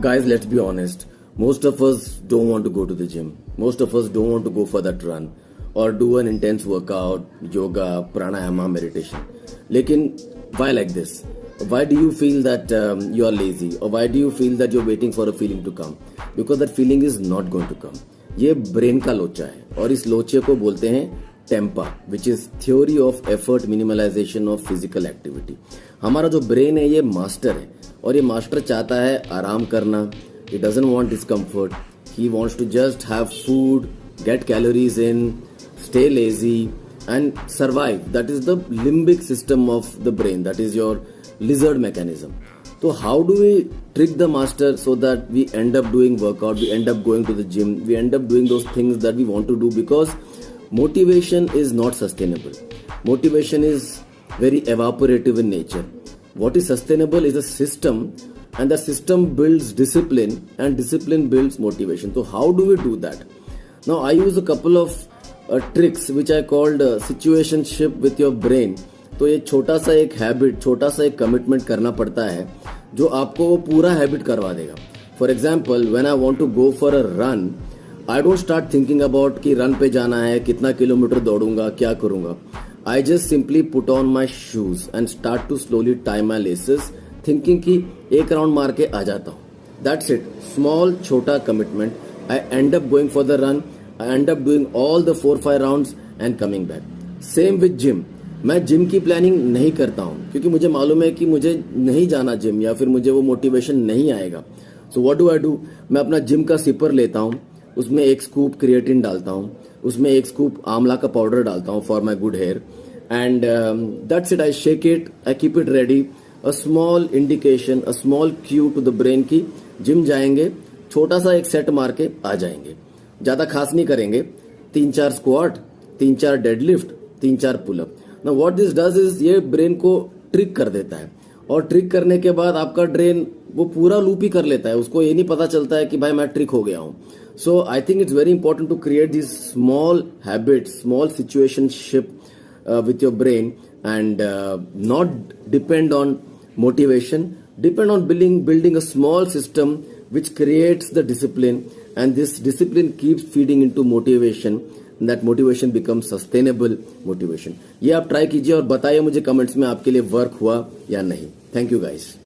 Guys, let's be honest. Most of us don't want to go to the gym. Most of us don't want to go for that run or do an intense workout, yoga, pranayama, meditation. Lekin, why like this? Why do you feel that you are lazy, or why do you feel that you're waiting for a feeling to come? Because that feeling is not going to come. ये brain का लोचा है और इस लोचे को बोलते हैं TEMPA, which is theory of effort minimisation of physical activity. हमारा जो ब्रेन है ये मास्टर है और ये मास्टर चाहता है आराम करना. He doesn't want discomfort. He wants to just have food, get calories in, stay lazy and survive. That is the limbic system of the brain. That is your lizard mechanism. So how do we trick the master so that we end up doing workout, we end up going to the gym, we end up doing those things that we want to do? Because motivation is not sustainable. Motivation is very evaporative in nature. What is sustainable is a system, and the system builds discipline, and discipline builds motivation. So how do we do that? Now I use a couple of tricks which I called situationship with your brain. तो ये छोटा सा एक habit, छोटा सा एक commitment करना पड़ता है जो आपको वो पूरा हैबिट करवा देगा. For example, when I want to go for a run, I don't start thinking about कि रन पे जाना है, कितना किलोमीटर दौड़ूंगा, क्या करूंगा. I just simply put on my shoes and start to slowly tie my laces, thinking कि एक राउंड मार के आ जाता हूँ. That's it. स्मॉल छोटा commitment. I end up going for the run. I end up doing all the 4-5 rounds and coming back. Same with gym. मैं gym की प्लानिंग नहीं करता हूँ क्योंकि मुझे मालूम है कि मुझे नहीं जाना जिम या फिर मुझे वो मोटिवेशन नहीं आएगा. So what do I do? मैं अपना जिम का सिपर लेता हूँ, उसमें 1 स्कूप क्रिएटिन डालता हूँ, उसमें 1 स्कूप आंवला का पाउडर डालता हूँ for my good hair, and that's it. I shake it, I keep it ready. A small indication, a small cue to the brain की जिम जाएंगे, छोटा सा एक सेट मार के आ जाएंगे. ज्यादा खास नहीं करेंगे. 3-4 squat, 3-4 deadlift, 3-4 pullup. Now what this does is ये ब्रेन को ट्रिक कर देता है, और ट्रिक करने के बाद आपका ब्रेन वो पूरा लूप ही कर लेता है. उसको ये नहीं पता चलता है कि भाई मैं ट्रिक हो गया हूं. So I think it's very important to create this small habits, small situationship with your brain, and not depend on motivation. Depend on building a small system which creates the discipline, and this discipline keeps feeding into motivation, and that motivation becomes sustainable motivation. ये आप try कीजिए और बताइए मुझे comments में आपके लिए work हुआ या नहीं. Thank you guys.